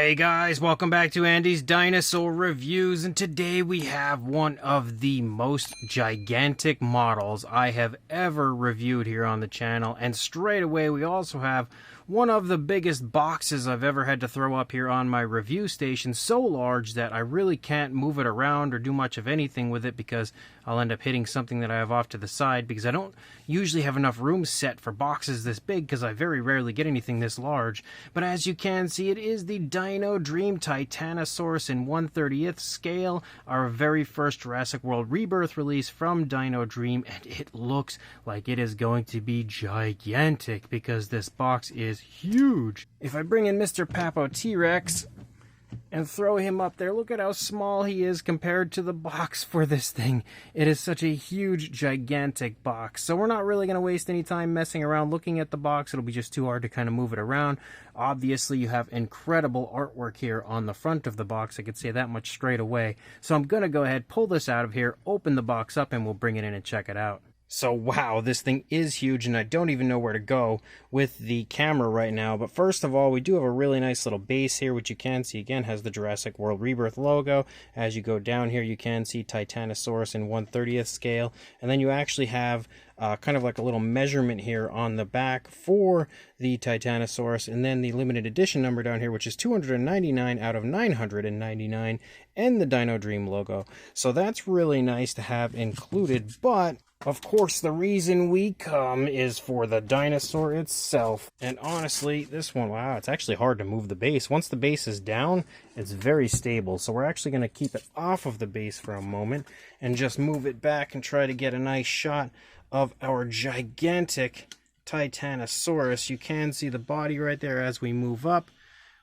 Hey guys, welcome back to Andy's Dinosaur Reviews, and today we have one of the most gigantic models I have ever reviewed here on the channel, and straight away we also have one of the biggest boxes I've ever had to throw up here on my review station, so large that I really can't move it around or do much of anything with it because I'll end up hitting something that I have off to the side, because I don't usually have enough room set for boxes this big because I very rarely get anything this large. But as you can see, it is the Dino Dream Titanosaurus in 1/30th scale, our very first Jurassic World Rebirth release from Dino Dream, and it looks like it is going to be gigantic because this box is huge. If I bring in Mr. Papo T-Rex and throw him up there, look at how small he is compared to the box for this thing. It is such a huge, gigantic box. So we're not really going to waste any time messing around looking at the box. It'll be just too hard to kind of move it around. Obviously, you have incredible artwork here on the front of the box. I could say that much straight away. So I'm going to go ahead, pull this out of here, open the box up, and we'll bring it in and check it out. So wow, this thing is huge, and I don't even know where to go with the camera right now. But first of all, we do have a really nice little base here, which you can see again has the Jurassic World Rebirth logo. As you go down here, you can see Titanosaurus in 1/30th scale, and then you actually have kind of like a little measurement here on the back for the Titanosaurus, and then the limited edition number down here, which is 299 out of 999, and the Dino Dream logo. So that's really nice to have included, but of course, the reason we come is for the dinosaur itself. And honestly, this one, wow, it's actually hard to move the base. Once the base is down, it's very stable. So we're actually going to keep it off of the base for a moment and just move it back and try to get a nice shot of our gigantic Titanosaurus. You can see the body right there as we move up.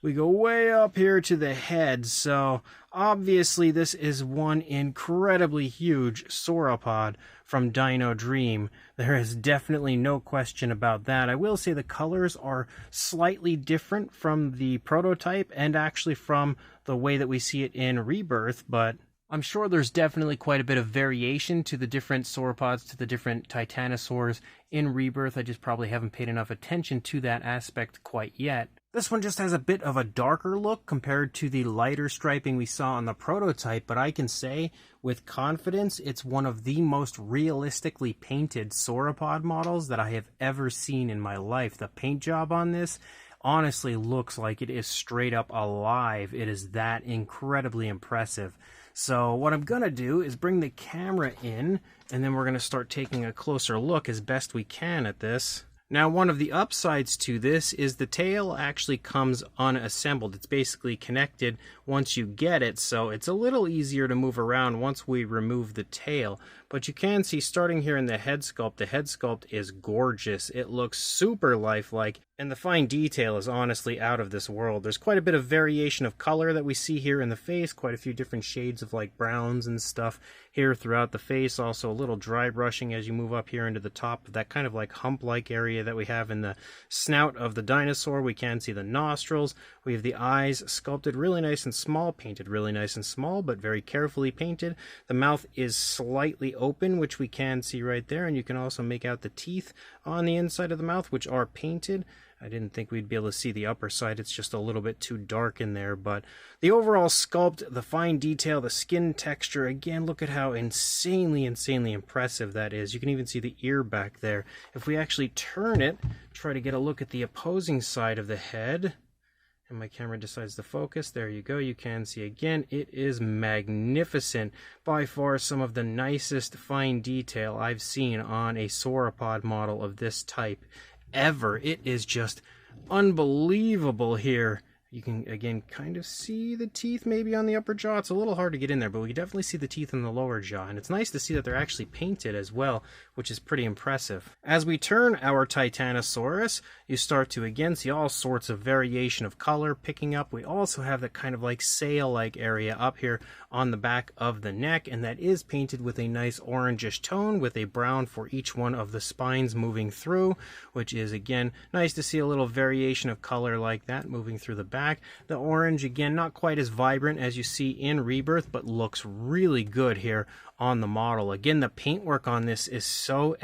We go way up here to the head, so obviously this is one incredibly huge sauropod from Dino Dream. There is definitely no question about that. I will say the colors are slightly different from the prototype and actually from the way that we see it in Rebirth, but I'm sure there's definitely quite a bit of variation to the different sauropods, to the different titanosaurs in Rebirth. I just probably haven't paid enough attention to that aspect quite yet. This one just has a bit of a darker look compared to the lighter striping we saw on the prototype, but I can say with confidence it's one of the most realistically painted sauropod models that I have ever seen in my life. The paint job on this honestly looks like it is straight up alive. It is that incredibly impressive. So what I'm going to do is bring the camera in, and then we're going to start taking a closer look as best we can at this. Now, one of the upsides to this is the tail actually comes unassembled. It's basically connected once you get it, so it's a little easier to move around once we remove the tail. But you can see, starting here in the head sculpt is gorgeous. It looks super lifelike, and the fine detail is honestly out of this world. There's quite a bit of variation of color that we see here in the face, quite a few different shades of like browns and stuff here throughout the face. Also a little dry brushing as you move up here into the top of that kind of like hump-like area that we have in the snout of the dinosaur. We can see the nostrils. We have the eyes sculpted really nice and small, painted really nice and small, but very carefully painted. The mouth is slightly open, which we can see right there, and you can also make out the teeth on the inside of the mouth, which are painted. I didn't think we'd be able to see the upper side. It's just a little bit too dark in there, but the overall sculpt, the fine detail, the skin texture, again, look at how insanely impressive that is. You can even see the ear back there. If we actually turn it, try to get a look at the opposing side of the head, and my camera decides to focus, there you go, you can see again, it is magnificent. By far some of the nicest fine detail I've seen on a sauropod model of this type ever. It is just unbelievable here. You can, again, kind of see the teeth maybe on the upper jaw. It's a little hard to get in there, but we can definitely see the teeth in the lower jaw. And it's nice to see that they're actually painted as well, which is pretty impressive. As we turn our Titanosaurus, you start to, again, see all sorts of variation of color picking up. We also have that kind of like sail-like area up here on the back of the neck, and that is painted with a nice orangish tone with a brown for each one of the spines moving through, which is, again, nice to see a little variation of color like that moving through the back. The orange, again, not quite as vibrant as you see in Rebirth, but looks really good here on the model. Again, the paintwork on this is so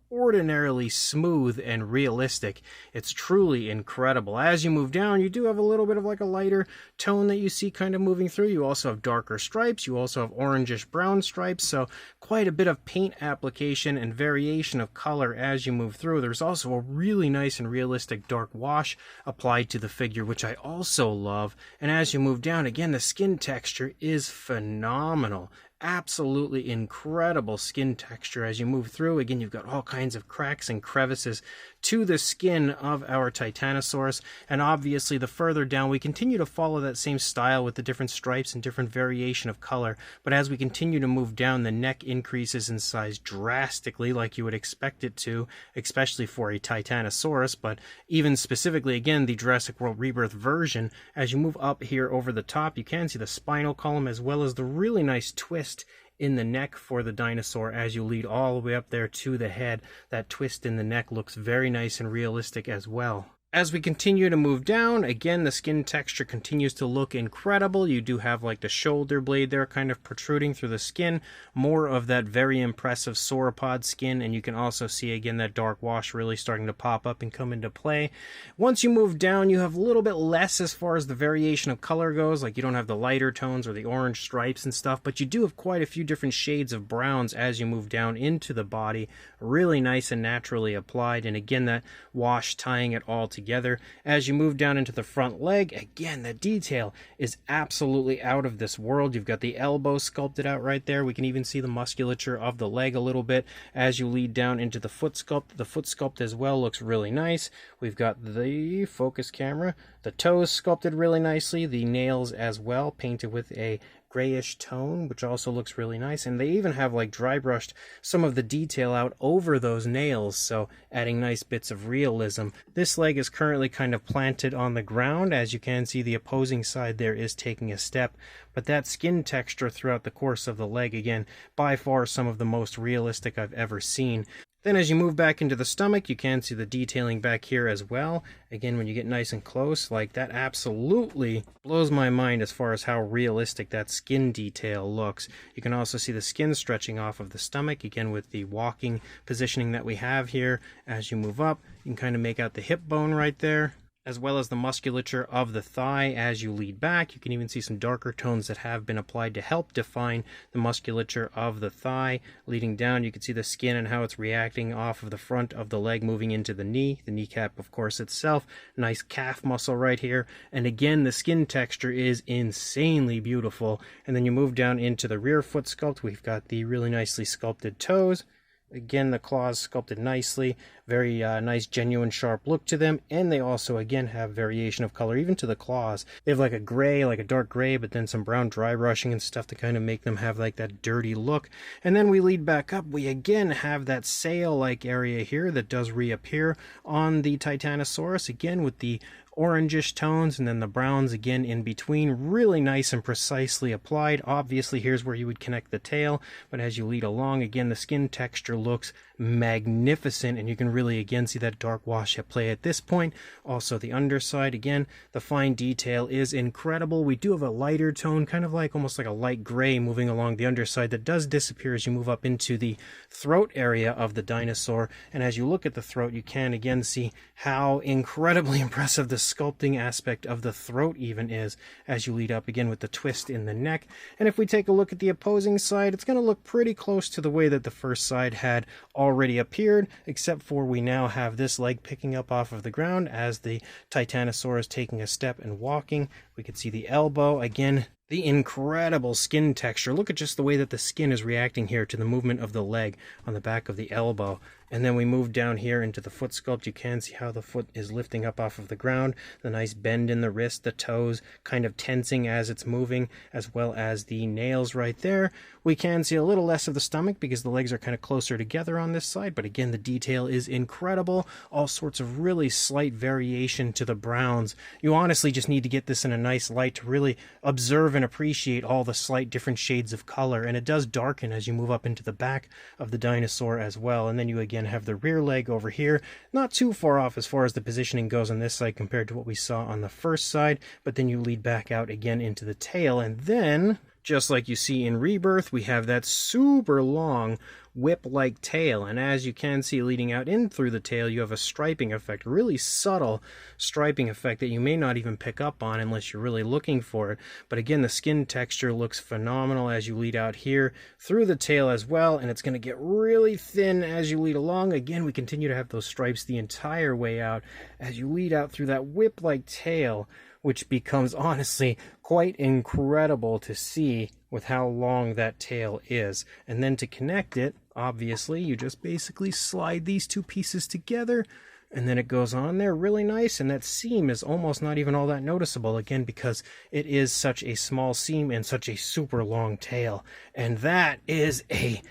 extraordinarily smooth and realistic. It's truly incredible. As you move down, you do have a little bit of like a lighter tone that you see kind of moving through. You also have darker stripes. You also have orangish brown stripes. So quite a bit of paint application and variation of color as you move through. There's also a really nice and realistic dark wash applied to the figure, which I also love. And as you move down, again, the skin texture is phenomenal. Absolutely incredible skin texture as you move through. Again, you've got all kinds of cracks and crevices to the skin of our Titanosaurus, and obviously the further down we continue to follow that same style with the different stripes and different variation of color, but as we continue to move down, the neck increases in size drastically like you would expect it to, especially for a Titanosaurus, but even specifically, again, the Jurassic World Rebirth version. As you move up here over the top, you can see the spinal column as well as the really nice twist in the neck for the dinosaur as you lead all the way up there to the head. That twist in the neck looks very nice and realistic as well. As we continue to move down, again, the skin texture continues to look incredible. You do have like the shoulder blade there kind of protruding through the skin, more of that very impressive sauropod skin, and you can also see again that dark wash really starting to pop up and come into play. Once you move down, you have a little bit less as far as the variation of color goes, like you don't have the lighter tones or the orange stripes and stuff, but you do have quite a few different shades of browns as you move down into the body, really nice and naturally applied, and again, that wash tying it all together. As you move down into the front leg, again, the detail is absolutely out of this world. You've got the elbow sculpted out right there. We can even see the musculature of the leg a little bit as you lead down into the foot sculpt. The foot sculpt as well looks really nice. We've got the focus camera, the toes sculpted really nicely, the nails as well, painted with a grayish tone, which also looks really nice, and they even have like dry brushed some of the detail out over those nails, so adding nice bits of realism. This leg is currently kind of planted on the ground. As you can see, the opposing side there is taking a step, but that skin texture throughout the course of the leg, again, by far some of the most realistic I've ever seen. Then as you move back into the stomach, you can see the detailing back here as well. Again, when you get nice and close, like that absolutely blows my mind as far as how realistic that skin detail looks. You can also see the skin stretching off of the stomach, again with the walking positioning that we have here. As you move up, you can kind of make out the hip bone right there, as well as the musculature of the thigh as you lead back. You can even see some darker tones that have been applied to help define the musculature of the thigh. Leading down, you can see the skin and how it's reacting off of the front of the leg moving into the knee. The kneecap, of course, itself. Nice calf muscle right here. And again, the skin texture is insanely beautiful. And then you move down into the rear foot sculpt. We've got the really nicely sculpted toes. Again, the claws sculpted nicely, very nice, genuine, sharp look to them, and they also, again, have variation of color, even to the claws. They have like a gray, like a dark gray, but then some brown dry brushing and stuff to kind of make them have like that dirty look. And then we lead back up, we again have that sail-like area here that does reappear on the Titanosaurus, again with the orangish tones and then the browns again in between, really nice and precisely applied. Obviously here's where you would connect the tail, but as you lead along, again, the skin texture looks magnificent, and you can really again see that dark wash at play at this point. Also the underside, again, the fine detail is incredible. We do have a lighter tone, kind of like almost like a light gray moving along the underside that does disappear as you move up into the throat area of the dinosaur. And as you look at the throat, you can again see how incredibly impressive the sculpting aspect of the throat even is as you lead up, again with the twist in the neck. And if we take a look at the opposing side, it's going to look pretty close to the way that the first side had already appeared, except for we now have this leg picking up off of the ground as the Titanosaurus taking a step and walking. We can see the elbow, again, the incredible skin texture. Look at just the way that the skin is reacting here to the movement of the leg on the back of the elbow. And then we move down here into the foot sculpt. You can see how the foot is lifting up off of the ground, the nice bend in the wrist, the toes kind of tensing as it's moving, as well as the nails right there. We can see a little less of the stomach because the legs are kind of closer together on this side, but again, the detail is incredible. All sorts of really slight variation to the browns. You honestly just need to get this in a nice light to really observe and appreciate all the slight different shades of color, and it does darken as you move up into the back of the dinosaur as well. And then you again have the rear leg over here, not too far off as far as the positioning goes on this side compared to what we saw on the first side, but then you lead back out again into the tail, and then just like you see in Rebirth, we have that super long whip-like tail, and as you can see leading out in through the tail, you have a striping effect, really subtle striping effect that you may not even pick up on unless you're really looking for it. But again, the skin texture looks phenomenal as you lead out here through the tail as well, and it's going to get really thin as you lead along. Again, we continue to have those stripes the entire way out as you lead out through that whip-like tail, which becomes honestly quite incredible to see with how long that tail is. And then to connect it, obviously, you just basically slide these two pieces together, and then it goes on there really nice, and that seam is almost not even all that noticeable, again, because it is such a small seam and such a super long tail. And that is a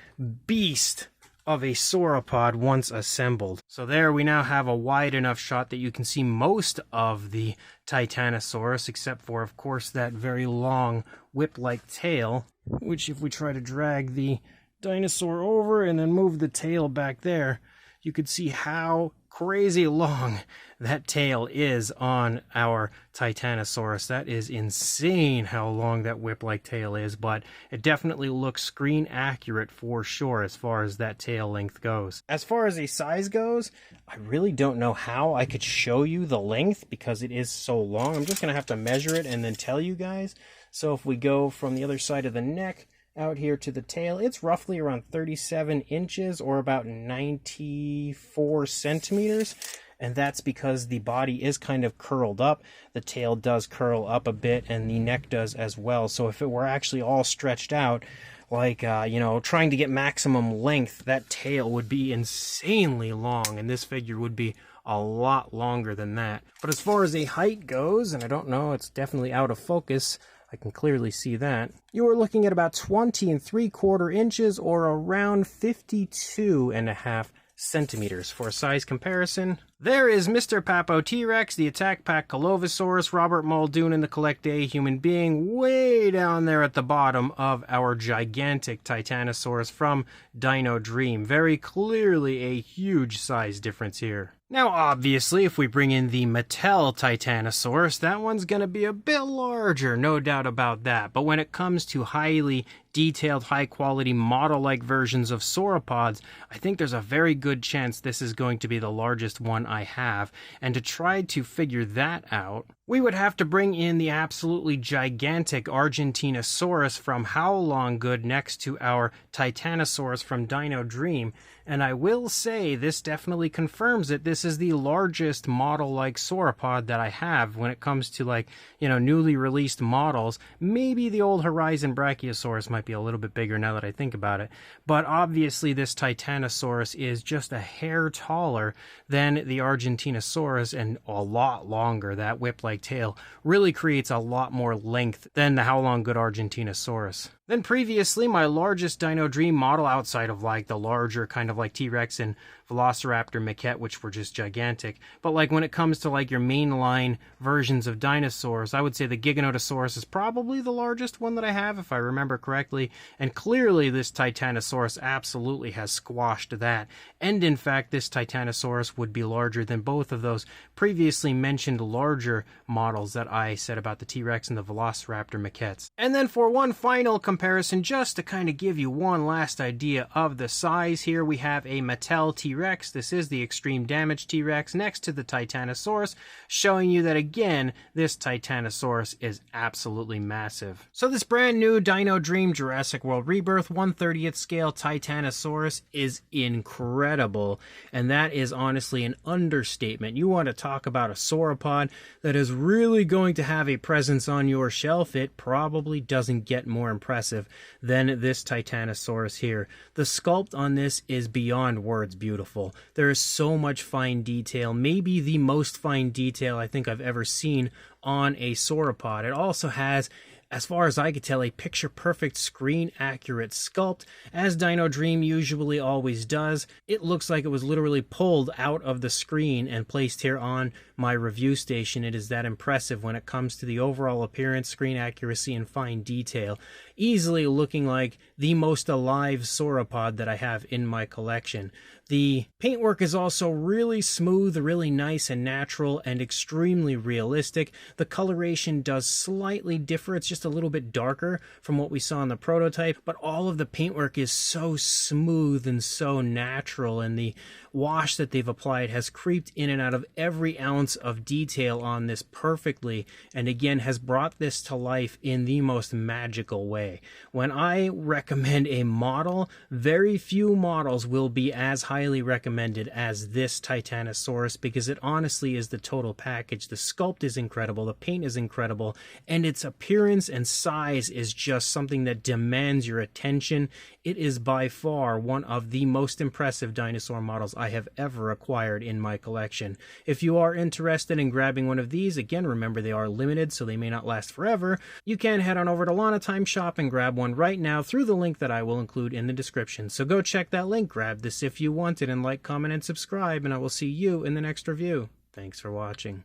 beast of a sauropod once assembled. So there we now have a wide enough shot that you can see most of the Titanosaurus, except for, of course, that very long whip-like tail, which if we try to drag the dinosaur over and then move the tail back there, you could see how crazy long that tail is on our Titanosaurus. That is insane how long that whip-like tail is, but it definitely looks screen accurate for sure as far as that tail length goes. As far as a size goes, I really don't know how I could show you the length because it is so long. I'm just going to have to measure it and then tell you guys. So if we go from the other side of the neck out here to the tail, it's roughly around 37 inches or about 94 centimeters. And that's because the body is kind of curled up. The tail does curl up a bit and the neck does as well. So if it were actually all stretched out, like, trying to get maximum length, that tail would be insanely long, and this figure would be a lot longer than that. But as far as a height goes, and I don't know, it's definitely out of focus, I can clearly see that, you are looking at about 20 3/4 inches or around 52.5 centimeters. For a size comparison, there is Mr. Papo T-Rex, the Attack Pack Colovosaurus, Robert Muldoon, and the Collect A Human Being way down there at the bottom of our gigantic Titanosaurus from Dino Dream. Very clearly a huge size difference here. Now, obviously, if we bring in the Mattel Titanosaurus, that one's going to be a bit larger, no doubt about that. But when it comes to highly detailed, high-quality, model-like versions of sauropods, I think there's a very good chance this is going to be the largest one I have. And to try to figure that out, we would have to bring in the absolutely gigantic Argentinosaurus from How Long Good next to our Titanosaurus from Dino Dream. And I will say this definitely confirms that this is the largest model-like sauropod that I have when it comes to, newly released models. Maybe the old Horizon Brachiosaurus might be a little bit bigger now that I think about it. But obviously this Titanosaurus is just a hair taller than the Argentinosaurus and a lot longer. That whip-like tail really creates a lot more length than the How Long Good Argentinosaurus. Then previously, my largest Dino Dream model outside of the larger kind of T-Rex and Velociraptor maquette, which were just gigantic. But when it comes to your mainline versions of dinosaurs, I would say the Giganotosaurus is probably the largest one that I have, if I remember correctly. And clearly this Titanosaurus absolutely has squashed that. And in fact, this Titanosaurus would be larger than both of those previously mentioned larger models that I said about the T-Rex and the Velociraptor maquettes. And then for one final comparison, just to kind of give you one last idea of the size, here we have a Mattel T-Rex. This is the Extreme Damage T-Rex next to the Titanosaurus, showing you that again, this Titanosaurus is absolutely massive. So this brand new Dino Dream Jurassic World Rebirth 1/30th scale Titanosaurus is incredible, and that is honestly an understatement. You want to talk about a sauropod that is really going to have a presence on your shelf, it probably doesn't get more impressive than this Titanosaurus here. The sculpt on this is beyond words beautiful. There is so much fine detail, maybe the most fine detail I think I've ever seen on a sauropod. It also has, as far as I could tell, a picture-perfect, screen-accurate sculpt, as Dino Dream usually always does. It looks like it was literally pulled out of the screen and placed here on my review station. It is that impressive when it comes to the overall appearance, screen accuracy, and fine detail. Easily looking like the most alive sauropod that I have in my collection. The paintwork is also really smooth, really nice and natural, and extremely realistic. The coloration does slightly differ. It's just a little bit darker from what we saw in the prototype, but all of the paintwork is so smooth and so natural, and the wash that they've applied has creeped in and out of every ounce of detail on this perfectly, and again has brought this to life in the most magical way. When I recommend a model, very few models will be as highly recommended as this Titanosaurus, because it honestly is the total package. The sculpt is incredible, the paint is incredible, and its appearance and size is just something that demands your attention. It is by far one of the most impressive dinosaur models I have ever acquired in my collection. If you are interested in grabbing one of these, again, remember they are limited, so they may not last forever. You can head on over to Lana Time Shop and grab one right now through the link that I will include in the description. So go check that link, grab this if you want it, and like, comment, and subscribe, and I will see you in the next review. Thanks for watching.